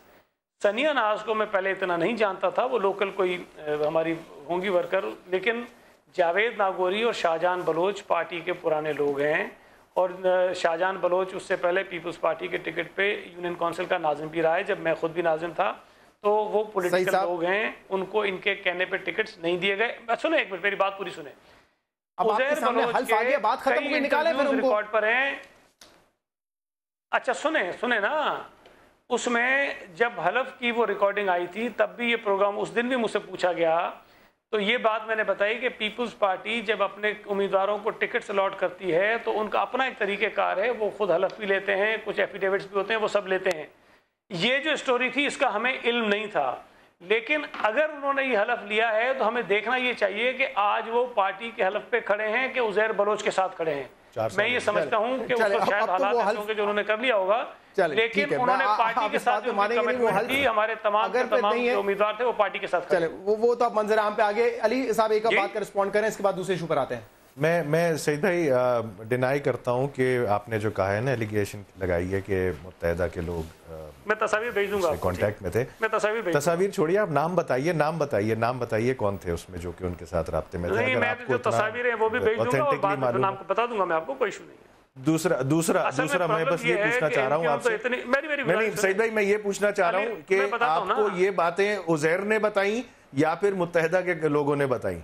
[SPEAKER 6] सनिया नाज को मैं पहले इतना नहीं जानता था, वो लोकल कोई हमारी होंगी वर्कर, लेकिन जावेद नागौरी और शाहजहान बलोच पार्टी के पुराने लोग हैं, और शाहजहान बलोच उससे पहले पीपल्स पार्टी के टिकट पे यूनियन काउंसिल का नाजिम भी रहा है, जब मैं खुद भी नाजिम था। तो वो पॉलिटिकल लोग हैं, उनको इनके कहने पे टिकट्स नहीं दिए गए। सुने एक मिनट, मेरी बात पूरी सुने।
[SPEAKER 4] उज़ैर बलोच के
[SPEAKER 6] बात खत्म हुई, निकाले फिर उनको रिकॉर्ड पर हैं। अच्छा सुने ना, उसमें जब हलफ की वो रिकॉर्डिंग आई थी तब भी ये प्रोग्राम, उस दिन भी मुझसे पूछा गया, तो ये बात मैंने बताई कि पीपल्स पार्टी जब अपने उम्मीदवारों को टिकट्स अलॉट करती है तो उनका अपना एक तरीक़ेकार है, वो खुद हलफ भी लेते हैं, कुछ एफिडेविट्स भी होते हैं, वो सब लेते हैं। ये जो स्टोरी थी इसका हमें इल्म नहीं था, लेकिन अगर उन्होंने ये हलफ लिया है तो हमें देखना ये चाहिए कि आज वो पार्टी के हलफ पे खड़े हैं कि उज़ैर बलोच के साथ खड़े हैं। मैं ये समझता हूँ कि उसको शायद हालात ऐसे होंगे जो उन्होंने कर लिया होगा, लेकिन उन्होंने पार्टी के साथ जो कमिटमेंट दी, हमारे तमाम जो उम्मीदवार थे वो पार्टी के साथ खड़े।
[SPEAKER 4] वो तो आप मंजर आम पे आगे। अली साहब एक बात का रिस्पॉन्ड करें, इसके बाद दूसरे इशू पर आते हैं।
[SPEAKER 7] मैं सईद भाई डिनाई करता हूँ कि आपने जो कहा है ना, एलिगेशन लगाई है कि मुत्तहिदा के लोग,
[SPEAKER 6] मैं तस्वीर भेज दूंगा,
[SPEAKER 7] कांटेक्ट में थे।
[SPEAKER 6] मैं तस्वीर
[SPEAKER 7] छोड़िए, आप नाम बताइए कौन थे उसमें जो कि उनके साथ राब्ते में थे।
[SPEAKER 6] नहीं, मैं जो तस्वीर है वो भी भेज दूंगा और बाद में नाम बता दूंगा मैं आपको, कोई इशू नहीं है।
[SPEAKER 7] दूसरा मैं बस ये पूछना चाह रहा हूँ आपसे, नहीं सईद भाई, मैं ये पूछना चाह रहा हूँ कि आपको ये बातें उज़ैर ने बताई या फिर मुत्तहिदा के लोगों ने बताई?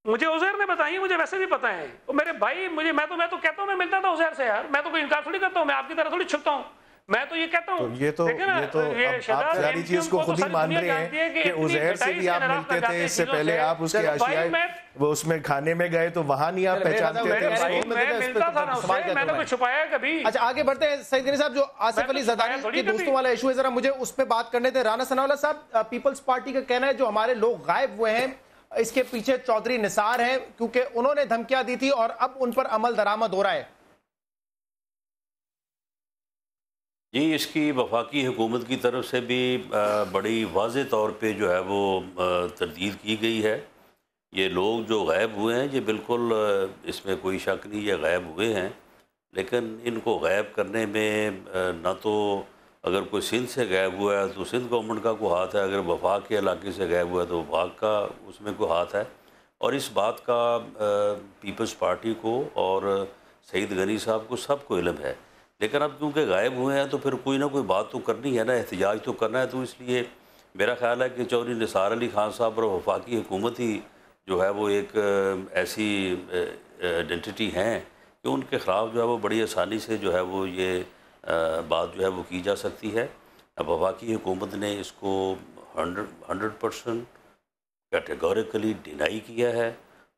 [SPEAKER 6] मुझे उज़ैर ने बताई, मुझे वैसे भी पता है, वो मेरे भाई, मैं तो कहता हूँ मैं मिलता था उज़ैर से यार, मैं तो कोई इनकार थोड़ी करता हूँ, मैं आपकी तरह थोड़ी छुपता हूँ, मैं तो ये कहता हूँ।
[SPEAKER 7] ये तो आप सारी चीज को खुद ही मान रहे हैं कि उज़ैर से भी आप मिलते थे, इससे पहले आप उसके आशियाए वो उसमें खाने में गए तो वहां नहीं आप पहचानते थे?
[SPEAKER 6] मैं मिलता था ना उससे, मैंने कुछ छुपाया कभी?
[SPEAKER 4] अच्छा आगे बढ़ते हैं सईद गनी साहब, जो आसिफ अली ज़रदारी के दोस्तों वाला इशू है, जरा मुझे उस पर बात करने थे। राना सनाउल्लाह साहब, पीपल्स पार्टी का कहना है जो हमारे लोग गायब हुए हैं इसके पीछे चौधरी निसार हैं, क्योंकि उन्होंने धमकियां दी थी और अब उन पर अमल दरामद हो रहा है।
[SPEAKER 8] जी, इसकी वफाकी हुकूमत की तरफ से भी बड़ी वाज़े तौर पे जो है वो तरदीद की गई है। ये लोग जो गायब हुए हैं, ये बिल्कुल इसमें कोई शक नहीं, ये गायब हुए हैं, लेकिन इनको गायब करने में ना तो अगर कोई सिंध से गायब हुआ है तो सिंध गवर्नमेंट का कोई हाथ है, अगर वफाक के इलाके से गायब हुआ है तो वफाक का उसमें कोई हाथ है। और इस बात का पीपल्स पार्टी को और सईद गनी साहब को सबको इल्म है, लेकिन अब क्योंकि गायब हुए हैं तो फिर कोई ना कोई बात तो करनी है ना, एहतजाज तो करना है। तो इसलिए मेरा ख्याल है कि चौधरी निसार अली खान साहब और वफाकी हुकूमत ही जो है वो एक ऐसी आइडेंटिटी हैं कि उनके ख़िलाफ़ जो है वो बड़ी आसानी से जो है वो ये बात जो है वो की जा सकती है। अब वफाकी हुकूमत ने इसको 100% कैटेगोरिकली डिनाई किया है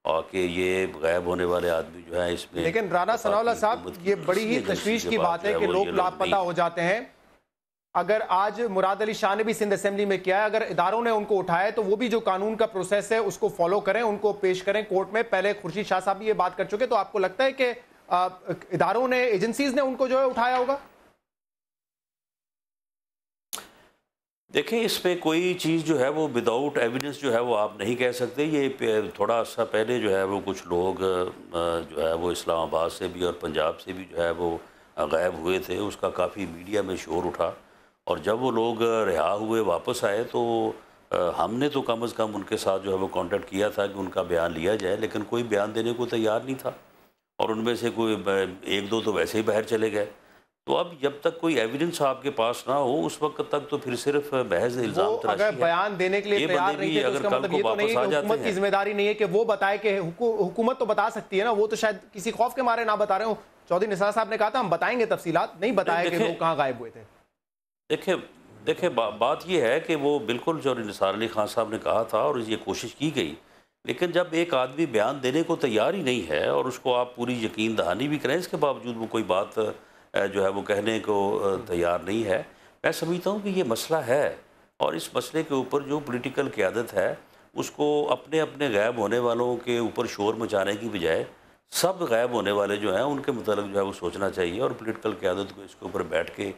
[SPEAKER 8] और कि ये गायब होने वाले आदमी जो है इसमें।
[SPEAKER 4] लेकिन राना सनाउल्लाह साहब, ये बड़ी ही तशवीश की बात है कि लोग लापता हो जाते हैं। अगर आज मुराद अली शाह ने भी सिंध असेंबली में किया है, अगर इदारों ने उनको उठाया तो वो भी जो कानून का प्रोसेस है उसको फॉलो करें, उनको पेश करें कोर्ट में। पहले खुर्शीद शाह साहब भी ये बात कर चुके, तो आपको लगता है कि इदारों ने, एजेंसीज ने उनको जो है उठाया होगा?
[SPEAKER 8] देखिए, इसमें कोई चीज़ जो है वो विदाउट एविडेंस जो है वो आप नहीं कह सकते। ये थोड़ा सा पहले जो है वो कुछ लोग जो है वो इस्लामाबाद से भी और पंजाब से भी जो है वो गायब हुए थे, उसका काफ़ी मीडिया में शोर उठा, और जब वो लोग रिहा हुए वापस आए तो हमने तो कम अज़ कम उनके साथ जो है वो कांटेक्ट किया था कि उनका बयान लिया जाए, लेकिन कोई बयान देने को तैयार नहीं था, और उनमें से कोई 1-2 तो वैसे ही बाहर चले गए। तो अब जब तक कोई एविडेंस आपके पास ना हो उस वक्त तक तो फिर सिर्फ महज इल्जाम तराशी
[SPEAKER 4] अगर बयान देने के लिए तैयार नहीं थे तो उसका मतलब ये तो नहीं है कि हुकूमत की जिम्मेदारी नहीं है कि वो बताए कि हुकूमत तो बता सकती है ना, वो तो शायद किसी खौफ के मारे ना बता रहे हो। चौधरी निसार साहब ने कहा था हम बताएंगे तफसीलात, नहीं बताया कि वो कहाँ गायब हुए थे।
[SPEAKER 8] देखिए बात ये है कि वो बिल्कुल जो निसार अली खान साहब ने कहा था और ये कोशिश की गई, लेकिन जब एक आदमी बयान देने को तैयार ही नहीं है और उसको आप पूरी यकीन दहानी भी करें, इसके बावजूद वो कोई बात जो है वो कहने को तैयार नहीं है, मैं समझता हूँ कि ये मसला है और इस मसले के ऊपर जो पॉलिटिकल क़यादत है उसको अपने अपने गायब होने वालों के ऊपर शोर मचाने की बजाय सब गायब होने वाले जो हैं उनके मतलब जो है वो सोचना चाहिए और पॉलिटिकल क़यादत को इसके ऊपर बैठ के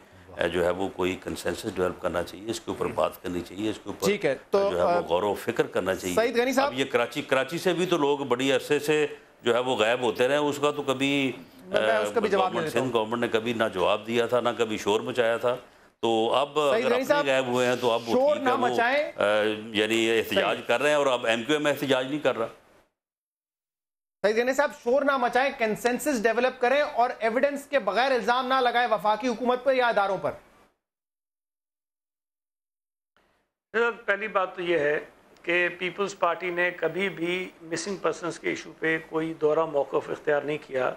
[SPEAKER 8] जो है वो कोई कंसेंसस डेवलप करना चाहिए, इसके ऊपर बात करनी चाहिए, इसके ऊपर
[SPEAKER 4] ठीक है तो
[SPEAKER 8] जो है वो गौर व फिक्र करना चाहिए।
[SPEAKER 4] सईद गनी साहब,
[SPEAKER 8] अब ये कराची से भी तो लोग बड़ी अरसे से जो है वो गायब होते रहे, उसका तो कभी सिंध गवर्नमेंट ने कभी ना जवाब दिया था ना कभी शोर मचाया था। तो अब अगर अपने गायब हुए हैं तो अब
[SPEAKER 4] शोर ना मचाएं,
[SPEAKER 8] यानी एहतजाज कर रहे हैं और अब MQM एहतजाज नहीं कर रहा।
[SPEAKER 4] सईद गनी साहब, शोर ना मचाएं, कंसेंसस डेवलप करें और एविडेंस के बगैर इल्जाम ना लगाएं वफाकी हुकूमत पर या इदारों पर।
[SPEAKER 6] पहली बात तो यह है कि पीपल्स पार्टी ने कभी भी मिसिंग पर्सनस के इशू पे कोई दोहरा मौक़िफ़ इख्तियार नहीं किया।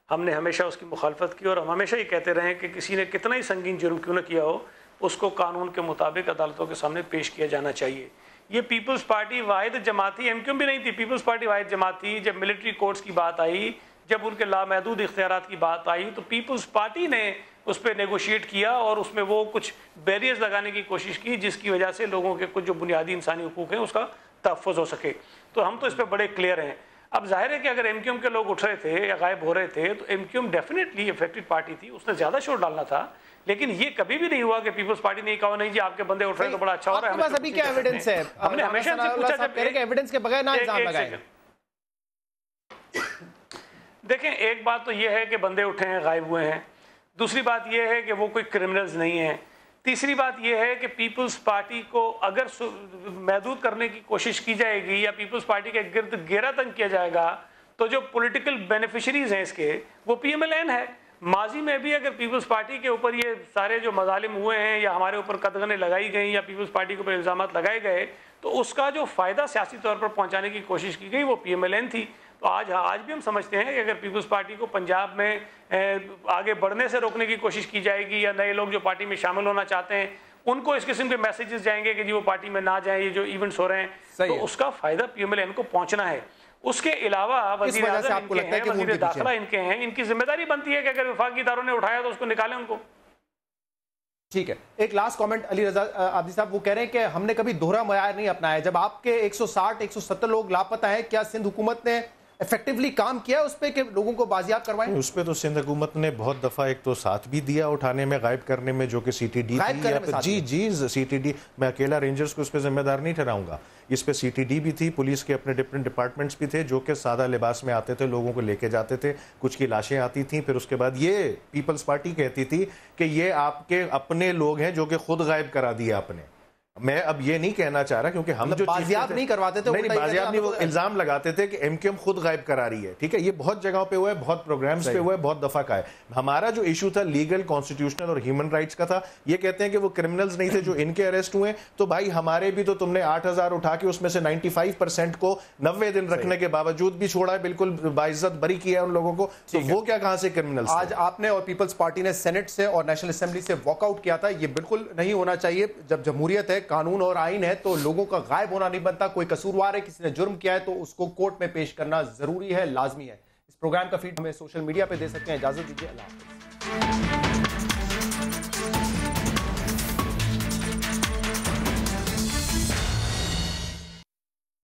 [SPEAKER 6] हमने हमेशा उसकी मुखालफत की और हम हमेशा ये कहते रहे कि किसी ने कितना ही संगीन जुर्म क्यों न किया हो उसको कानून के मुताबिक अदालतों के सामने पेश किया जाना चाहिए। ये पीपल्स पार्टी वाहिद जमात थी, MQM भी नहीं थी, पीपल्स पार्टी वाहिद जमात थी। जब मिलिट्री कोर्ट्स की बात आई, जब उनके लामहदूद इख्तियारात की बात आई तो पीपल्स पार्टी ने उस पर नेगोशिएट किया और उसमें वो कुछ बैरियर्स लगाने की कोशिश की जिसकी वजह से लोगों के कुछ जो बुनियादी इंसानी हुकूक हैं उसका तहफ़्फ़ुज़ हो सके। तो हम तो इस पर बड़े क्लियर हैं। अब जाहिर है कि अगर MQM के लोग उठ रहे थे या गायब हो रहे थे तो MQM डेफिनेटली अफेक्टेड पार्टी थी, उसने ज़्यादा शोर डालना था, लेकिन ये कभी भी नहीं हुआ कि पीपल्स पार्टी ने कहा नहीं जी आपके बंदे उठ रहे हैं तो बड़ा अच्छा हो रहा है।
[SPEAKER 4] आपके पास अभी क्या एविडेंस है?
[SPEAKER 6] हमने हमेशा से पूछा जब
[SPEAKER 4] एविडेंस के बगैर ना इल्जाम लगाएं।
[SPEAKER 6] देखें, एक बात तो ये है कि बंदे उठे हैं, गायब हुए हैं। दूसरी बात यह है कि वो कोई क्रिमिनल्स नहीं है। तीसरी बात यह है कि पीपल्स पार्टी को अगर महदूद करने की कोशिश की जाएगी या पीपल्स पार्टी के गिर्द घेरा तंग किया जाएगा तो जो पॉलिटिकल बेनिफिशरीज हैं इसके वो PMLN है। माजी में भी अगर पीपल्स पार्टी के ऊपर ये सारे जो मजालिम हुए हैं या हमारे ऊपर कदगनें लगाई गई या पीपल्स पार्टी के ऊपर इल्ज़ाम लगाए गए तो उसका जो फ़ायदा सियासी तौर पर पहुँचाने की कोशिश की गई वो PMLN थी। तो आज भी हम समझते हैं कि अगर पीपल्स पार्टी को पंजाब में आगे बढ़ने से रोकने की कोशिश की जाएगी या नए लोग जो पार्टी में शामिल होना चाहते हैं उनको इस किस्म के मैसेजेस जाएंगे कि जी वो पार्टी में ना जाएं, ये जो इवेंट्स हो रहे हैं तो उसका फ़ायदा PMLN को पहुंचना है। उसके अलावा वज़ीर आज़म इनके हैं, वज़ीर दाखिला इनके हैं, इनकी जिम्मेदारी बनती है कि अगर वफाकी इदारों ने उठाया तो उसको निकालें उनको।
[SPEAKER 4] ठीक है, एक लास्ट कमेंट अली रजा आबिदी साहब, वो कह रहे हैं कि हमने कभी दोहरा मयार नहीं अपनाया। जब आपके 160-170 लोग लापता हैं, क्या सिंध हुकूमत ने इफेक्टिवली काम किया उस पर कि लोगों को बाजियाब करवाएं? उस
[SPEAKER 7] पर तो सिंध हुकूमत ने बहुत दफ़ा एक तो साथ भी दिया उठाने में, गायब करने में, जो कि CTD थी। जी CTD, मैं अकेला रेंजर्स को उस पर जिम्मेदार नहीं ठहराऊंगा। इस पे CTD भी थी, पुलिस के अपने डिफरेंट डिपार्टमेंट्स भी थे जो कि सादा लिबास में आते थे, लोगों को लेके जाते थे, कुछ की लाशें आती थी। फिर उसके बाद ये पीपल्स पार्टी कहती थी कि ये आपके अपने लोग हैं जो कि खुद गायब करा दिया आपने। मैं अब ये नहीं कहना चाह रहा क्योंकि हम जो
[SPEAKER 4] बाजियाब नहीं करवाते थे,
[SPEAKER 7] नहीं बाजियाब नहीं, वो इल्जाम लगाते थे कि MQM खुद गायब करा रही है। ठीक है, ये बहुत जगहों पे हुआ है, बहुत प्रोग्राम्स पे हुआ है, बहुत दफा का है। हमारा जो इशू था लीगल, कॉन्स्टिट्यूशनल और ह्यूमन राइट्स का था। ये कहते हैं कि वो क्रिमिनल्स नहीं थे जो इनके अरेस्ट हुए, तो भाई हमारे भी तो तुमने 8000 उठा के उसमें से 95% को 90 दिन रखने के बावजूद भी छोड़ा है, बिल्कुल बाइज्जत बरी किया उन लोगों को, तो वो क्या कहां से क्रिमिनल्स?
[SPEAKER 4] आज आपने और पीपल्स पार्टी ने सेनेट से और नेशनल असेंबली से वॉकआउट किया था, ये बिल्कुल नहीं होना चाहिए। जब जमहूरियत है, कानून और आइन है, तो लोगों का गायब होना नहीं बनता। कोई कसूरवार है, किसी ने जुर्म किया है तो उसको कोर्ट में पेश करना जरूरी है, लाजमी है। इस प्रोग्राम का फीड हमें सोशल मीडिया पे दे सकते हैं। इजाजत दीजिए, अल्लाह हाफ़िज़।